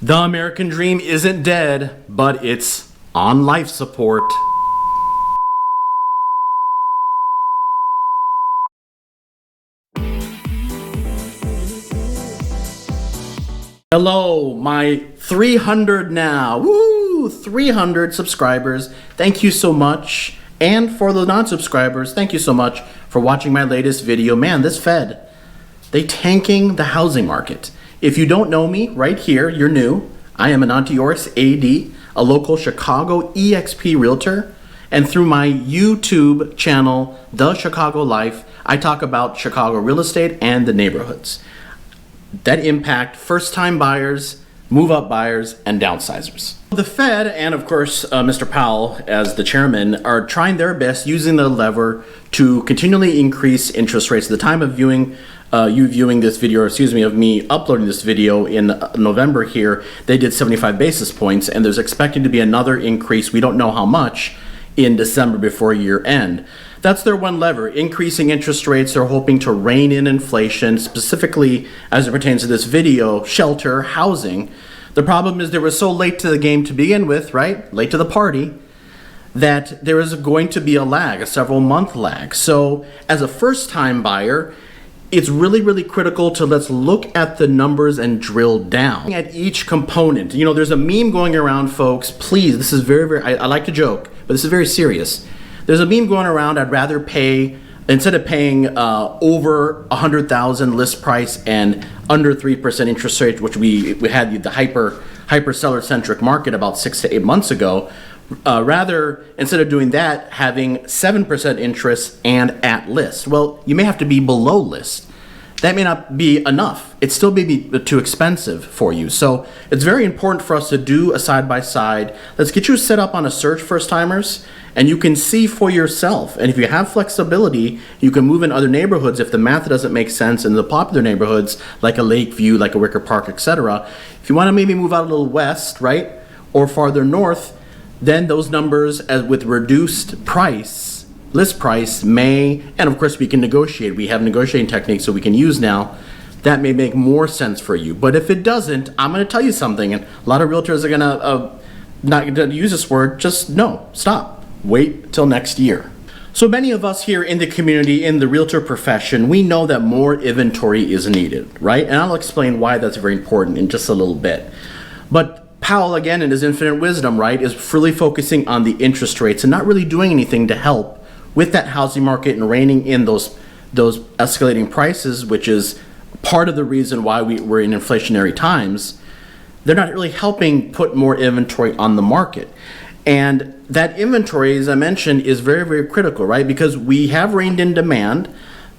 The American dream isn't dead, but it's on life support. Hello, my 300 now. Woo! 300 subscribers. Thank you so much. And for the non-subscribers, thank you so much for watching my latest video. Man, this Fed, they tanking the housing market. If you don't know me, right here, you're new. I am Ananti Oris, AD, a local Chicago eXp realtor. And through my YouTube channel, The Chicago Life, I talk about Chicago real estate and the neighborhoods that impact first-time buyers, move-up buyers, and downsizers. The Fed and, of course, Mr. Powell, as the chairman, are trying their best using the lever to continually increase interest rates. At the time of viewing this video, or excuse me, of me uploading this video in November here, they did 75 basis points, and there's expecting to be another increase, we don't know how much, in December before year end. That's their one lever, increasing interest rates. They're hoping to rein in inflation, specifically as it pertains to this video, shelter, housing. The problem is they were so late to the game to begin with, right? Late to the party, that there is going to be a lag, a several month lag. So as a first time buyer, it's really critical to let's look at the numbers and drill down at each component. You know, there's a meme going around, folks. Please, this is very, I like to joke, but this is very serious. There's a meme going around, I'd rather pay, instead of paying over 100,000 list price and under 3% interest rate, which we had the hyper seller centric market about 6 to 8 months ago, rather, instead of doing that, having 7% interest and at list. Well, you may have to be below list. That may not be enough. It still may be too expensive for you. So it's very important for us to do a side-by-side. Let's get you set up on a search, first-timers, and you can see for yourself. And if you have flexibility, you can move in other neighborhoods if the math doesn't make sense in the popular neighborhoods, like a Lakeview, like a Wicker Park, etc. If you want to maybe move out a little west, right, or farther north, then those numbers with reduced price, list price may, and of course we can negotiate. We have negotiating techniques that we can use now. That may make more sense for you. But if it doesn't, I'm going to tell you something, and a lot of realtors are going to not going to use this word. Just no, stop, wait till next year. So many of us here in the community, in the realtor profession, we know that more inventory is needed, right? And I'll explain why that's very important in just a little bit. But Powell, again, in his infinite wisdom, right, is really focusing on the interest rates and not really doing anything to help with that housing market and reining in those escalating prices, which is part of the reason why we're in inflationary times. They're not really helping put more inventory on the market. And that inventory, as I mentioned, is very critical, right? Because we have reined in demand.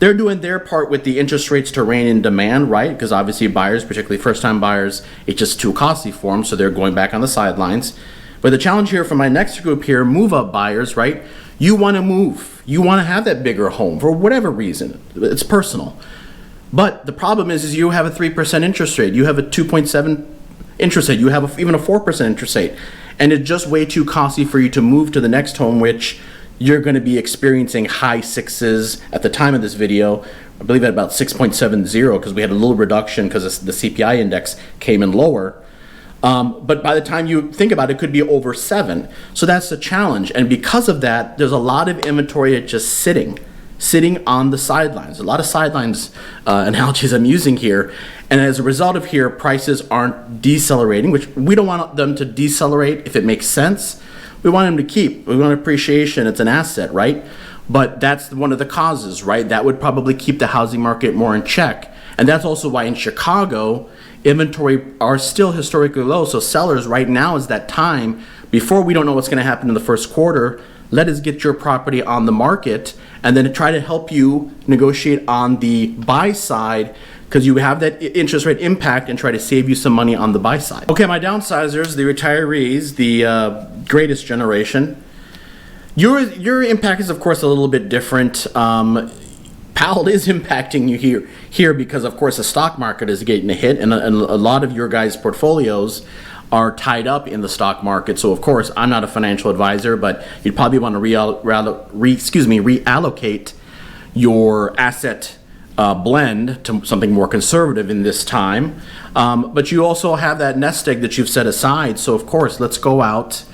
They're doing their part with the interest rates to rein in demand, right? Because obviously buyers, particularly first-time buyers, it's just too costly for them, so they're going back on the sidelines. But the challenge here for my next group here, move-up buyers, right? You want to move. You want to have that bigger home for whatever reason. It's personal. But the problem is you have a 3% interest rate. You have a 2.7 interest rate. You have even a 4% interest rate. And it's just way too costly for you to move to the next home, which you're going to be experiencing high sixes at the time of this video. I believe at about 6.70 because we had a little reduction because the CPI index came in lower. But by the time you think about it, it could be over 7. So that's the challenge. And because of that, there's a lot of inventory that's just sitting on the sidelines. A lot of sidelines analogies I'm using here. And as a result of here, prices aren't decelerating, which we don't want them to decelerate if it makes sense. We want them to keep. We want appreciation. It's an asset, right? But that's one of the causes, right? That would probably keep the housing market more in check. And that's also why in Chicago, inventory are still historically low. So sellers, right now is that time before we don't know what's going to happen in the first quarter. Let us get your property on the market and then try to help you negotiate on the buy side because you have that interest rate impact and try to save you some money on the buy side. Okay, my downsizers, the retirees, the greatest generation. Your impact is, of course, a little bit different. Powell is impacting you here because, of course, the stock market is getting a hit, and a lot of your guys' portfolios are tied up in the stock market. So, of course, I'm not a financial advisor, but you'd probably want to reallocate your asset blend to something more conservative in this time. But you also have that nest egg that you've set aside. So of course, let's go out.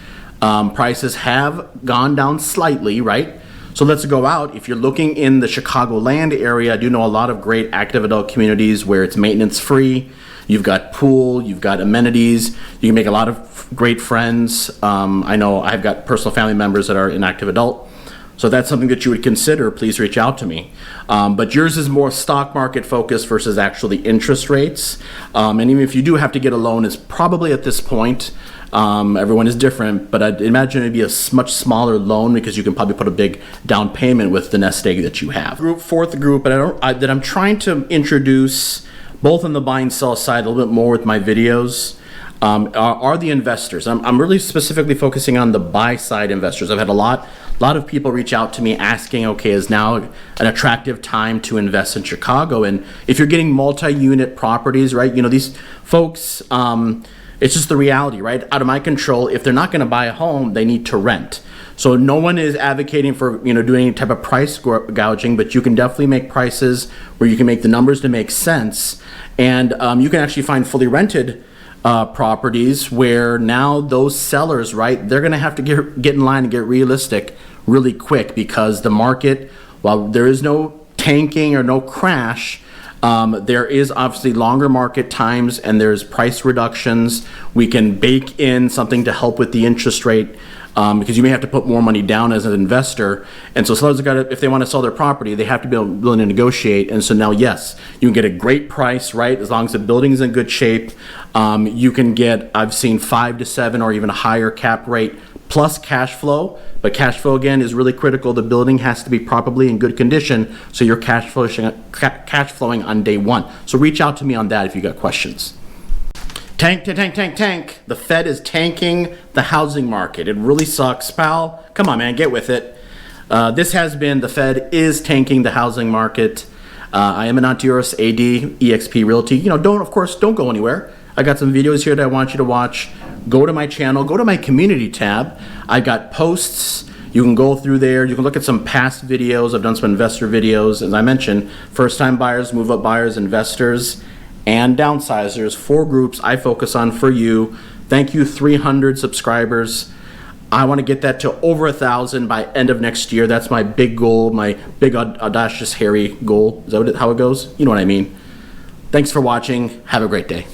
Prices have gone down slightly, right? So let's go out. If you're looking in the Chicagoland area, I do know a lot of great active adult communities where it's maintenance free. You've got pool, you've got amenities, you can make a lot of great friends. I know I've got personal family members that are in active adult. So if that's something that you would consider, please reach out to me. But yours is more stock market focused versus actually interest rates. And even if you do have to get a loan, it's probably at this point, everyone is different, but I'd imagine it'd be a much smaller loan because you can probably put a big down payment with the nest egg that you have. Fourth group, but that I'm trying to introduce both on the buy and sell side a little bit more with my videos, are the investors. I'm really specifically focusing on the buy side investors. I've had a lot of people reach out to me asking, okay, is now an attractive time to invest in Chicago? And if you're getting multi-unit properties, right, you know, these folks, it's just the reality, right? Out of my control, if they're not gonna buy a home, they need to rent. So no one is advocating for, you know, doing any type of price gouging, but you can definitely make prices where you can make the numbers to make sense. And you can actually find fully rented properties where now those sellers, right, they're gonna have to get in line and get realistic really quick because the market, while there is no tanking or no crash, there is obviously longer market times and there's price reductions. We can bake in something to help with the interest rate because you may have to put more money down as an investor. And so sellers got if they want to sell their property, they have to be willing to negotiate. And so now, yes, you can get a great price, right? As long as the building is in good shape, you can get, I've seen 5 to 7 or even a higher cap rate plus cash flow. But cash flow, again, is really critical. The building has to be properly in good condition so you're cash flowing on day one. So reach out to me on that if you got questions. Tank. The Fed is tanking the housing market. It really sucks, pal. Come on, man, get with it. This has been the Fed is tanking the housing market. I am Anantiouros, AD, eXp Realty. You know, don't go anywhere. I got some videos here that I want you to watch. Go to my channel, go to my community tab. I got posts. You can go through there. You can look at some past videos. I've done some investor videos. As I mentioned, first-time buyers, move-up buyers, investors, and downsizers. 4 groups I focus on for you. Thank you, 300 subscribers. I want to get that to over 1,000 by end of next year. That's my big goal, my big audacious hairy goal. Is that how it goes? You know what I mean. Thanks for watching. Have a great day.